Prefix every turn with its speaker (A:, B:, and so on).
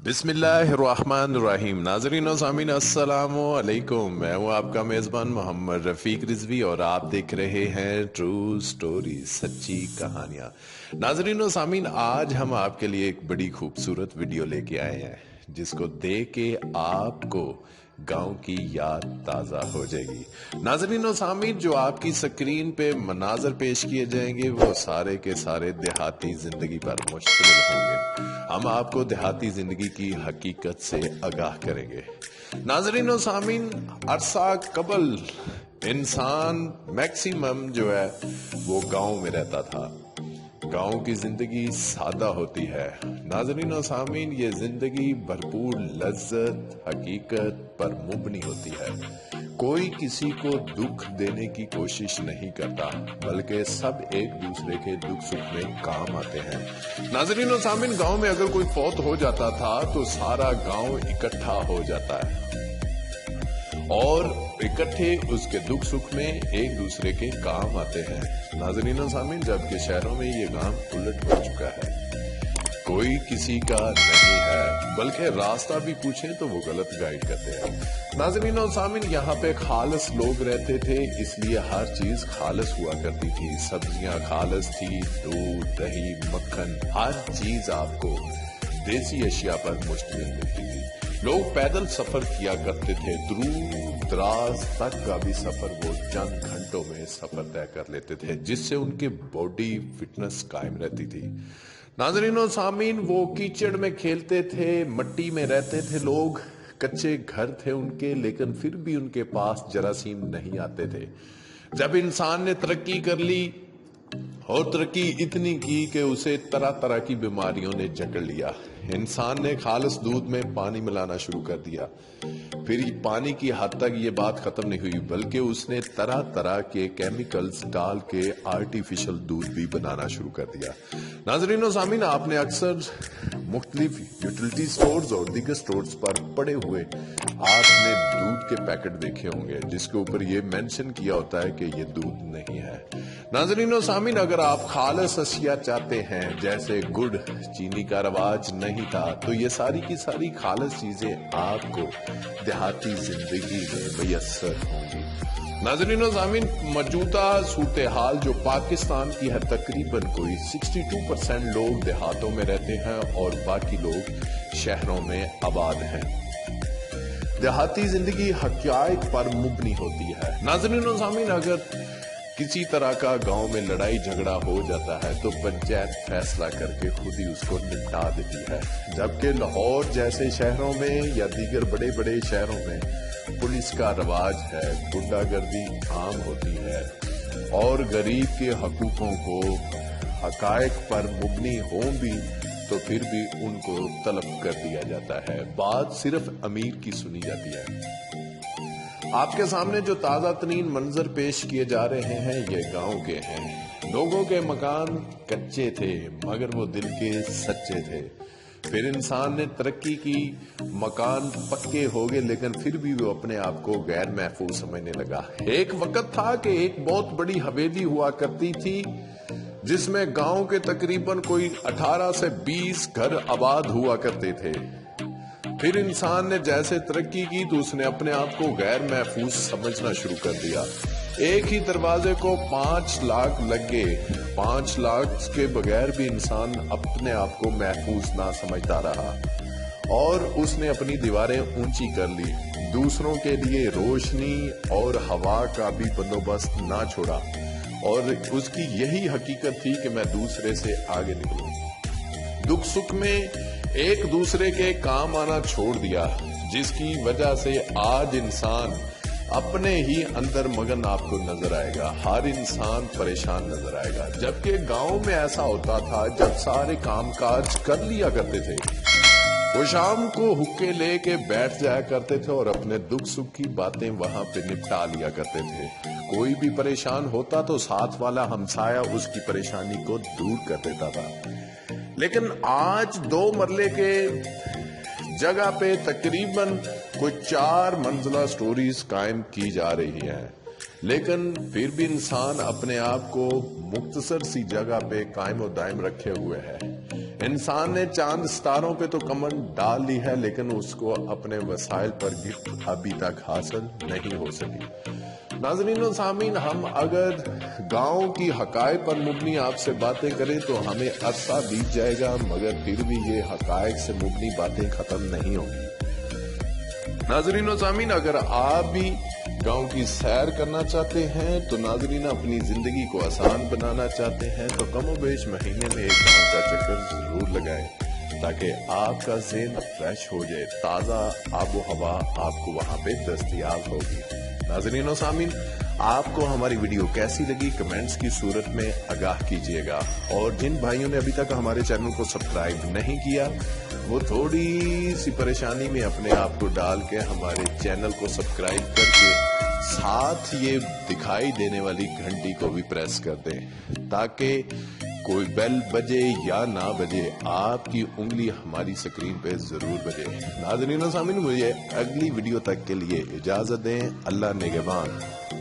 A: बिस्मिल्लाहिर्रहमानिर्रहीम। नाज़रीन और सामीन अस्सलाम वालेकुम। मैं हूँ आपका मेज़बान मोहम्मद रफ़ीक रिजवी और आप देख रहे हैं ट्रू स्टोरी, सच्ची कहानियाँ। नाज़रीन और सामीन, आज हम आपके लिए एक बड़ी खूबसूरत वीडियो लेके आए हैं जिसको देख के आपको गांव की याद ताज़ा हो जाएगी। नाज़रीन और सामीन, जो आपकी स्क्रीन पे मनाजर पेश किए जाएंगे वो सारे के सारे देहाती जिंदगी पर मुश्तमिल होंगे। हम आपको देहाती जिंदगी की हकीकत से आगाह करेंगे। नाज़रीन और सामीन, अरसा कबल इंसान मैक्सिमम जो है वो गांव में रहता था। गांव की जिंदगी सादा होती है। नाज़रीन और सामीन, ये जिंदगी भरपूर लज्जत हकीकत पर मुबनी होती है। कोई किसी को दुख देने की कोशिश नहीं करता, बल्कि सब एक दूसरे के दुख सुख में काम आते हैं। नाज़रीन और सामीन, गांव में अगर कोई फौत हो जाता था तो सारा गांव इकट्ठा हो जाता है और इकट्ठे उसके दुख सुख में एक दूसरे के काम आते हैं। नाज़रीन और सामीन, जबकि शहरों में ये काम उलट हो चुका है। कोई किसी का नहीं है, बल्कि रास्ता भी पूछे तो वो गलत गाइड करते हैं। नाज़रीन और सामीन, यहाँ पे खालस लोग रहते थे, इसलिए हर चीज खालस हुआ करती थी। सब्जियां खालस थी, दूध दही मक्खन हर चीज आपको देसी अशिया पर मुश्तमिल मिलती थी। लोग पैदल सफर किया करते थे, दूर दराज तक का भी सफर वो चंद घंटों में सफर तय कर लेते थे, जिससे उनके बॉडी फिटनेस कायम रहती थी। नाज़रीन और सामीन, वो कीचड़ में खेलते थे, मट्टी में रहते थे लोग, कच्चे घर थे उनके, लेकिन फिर भी उनके पास जरासीम नहीं आते थे। जब इंसान ने तरक्की कर ली और तरक्की इतनी की कि उसे तरह तरह की बीमारियों ने जकड़ लिया, इंसान ने खालिस दूध में पानी मिलाना शुरू कर दिया। फिर पानी की हद तक ये बात खत्म नहीं हुई, बल्कि उसने तरह तरह के केमिकल्स डाल के आर्टिफिशियल दूध भी बनाना शुरू कर दिया। नाज़रीन और सामीन, आपने अक्सर मुख्तलिफ यूटिलिटी स्टोर्स और दीगर स्टोर्स पर पड़े हुए आपने दूध के पैकेट देखे होंगे जिसके ऊपर ये मेंशन किया होता है कि ये दूध नहीं है। नाज़रीन और सामीन, अगर आप खालिस अशिया चाहते हैं, जैसे गुड़ चीनी का रवाज नहीं था, तो ये सारी की सारी खालिस चीजें आपको देहाती जिंदगी में मैसर होंगी। नाज़रीन और सामीन, मौजूदा सूरत हाल जो पाकिस्तान की है, तकरीबन कोई 62% लोग देहातों में रहते हैं और बाकी लोग शहरों में आबाद हैं। देहाती जिंदगी हक़ाइक़ पर मुबनी होती है। नाज़रीन और सामीन, अगर किसी तरह का गांव में लड़ाई झगड़ा हो जाता है तो पंचायत फैसला करके खुद ही उसको निपटा देती है, जबकि लाहौर जैसे शहरों में या दीगर बड़े बड़े शहरों में पुलिस का रवाज है, गुंडागर्दी आम होती है और गरीब के हकूकों को हक़ाइक़ पर मुबनी हों भी तो फिर भी उनको तलब कर दिया जाता है। बात सिर्फ अमीर की सुनी जाती है। आपके सामने जो ताजा तरीन मंजर पेश किए जा रहे हैं ये गांव के हैं। लोगों के मकान कच्चे थे मगर वो दिल के सच्चे थे। फिर इंसान ने तरक्की की, मकान पक्के हो गए, लेकिन फिर भी वो अपने आप को गैर महफूज समझने लगा। एक वक्त था कि एक बहुत बड़ी हवेली हुआ करती थी जिसमें गांव के तकरीबन कोई 18 से 20 घर आबाद हुआ करते थे। फिर इंसान ने जैसे तरक्की की तो उसने अपने आप को गैर महफूज समझना शुरू कर दिया। एक ही दरवाजे को 5 लाख लग गए। 5 लाख के बगैर भी इंसान अपने आप को महफूज ना समझता रहा और उसने अपनी दीवारें ऊंची कर ली। दूसरों के लिए रोशनी और हवा का भी बंदोबस्त ना छोड़ा और उसकी यही हकीकत थी कि मैं दूसरे से आगे निकलूं। दुख सुख में एक दूसरे के काम आना छोड़ दिया, जिसकी वजह से आज इंसान अपने ही अंदर मगन आपको नजर आएगा। हर इंसान परेशान नजर आएगा। जबकि गांव में ऐसा होता था, जब सारे कामकाज कर लिया करते थे वो शाम को हुक्के लेके बैठ जाया करते थे और अपने दुख सुख की बातें वहां पे निपटा लिया करते थे। कोई भी परेशान होता तो साथ वाला हमसाया उसकी परेशानी को दूर कर देता था। लेकिन आज 2 मरले के जगह पे तकरीबन कोई 4 मंजिला स्टोरीज कायम की जा रही हैं। लेकिन फिर भी इंसान अपने आप को मुख्तसर सी जगह पे कायम और दायम रखे हुए है। इंसान ने चांद सितारों पे तो कमर डाल ली है, लेकिन उसको अपने वसाइल पर गिरफ्त अभी तक हासिल नहीं हो सकी। नाज़रीन और सामीन, हम अगर गांव की हकायक पर मुबनी आपसे बातें करें तो हमें अरसा बीत जाएगा, मगर फिर भी ये हकायक से मुबनी बातें खत्म नहीं होंगी। नाज़रीन और सामीन, अगर आप भी गांव की सैर करना चाहते हैं तो नाज़रीन अपनी जिंदगी को आसान बनाना चाहते हैं तो कमो बेश महीने में एक गांव का चक्कर जरूर लगाएं, ताकि आपका ज़हन फ्रेश हो जाए, ताज़ा आबो हवा आपको वहां पे दस्तयाब होगी। नाज़रीन और सामीन, आपको हमारी वीडियो कैसी लगी कमेंट्स की सूरत में आगाह कीजिएगा, और जिन भाइयों ने अभी तक हमारे चैनल को सब्सक्राइब नहीं किया वो थोड़ी सी परेशानी में अपने आप को डाल के हमारे चैनल को सब्सक्राइब करके साथ ये दिखाई देने वाली घंटी को भी प्रेस कर दें, ताकि कोई बेल बजे या ना बजे आपकी उंगली हमारी स्क्रीन पे जरूर बजे। नाज़रीन और सामीन, मुझे अगली वीडियो तक के लिए इजाजत दें। अल्लाह निगहबान।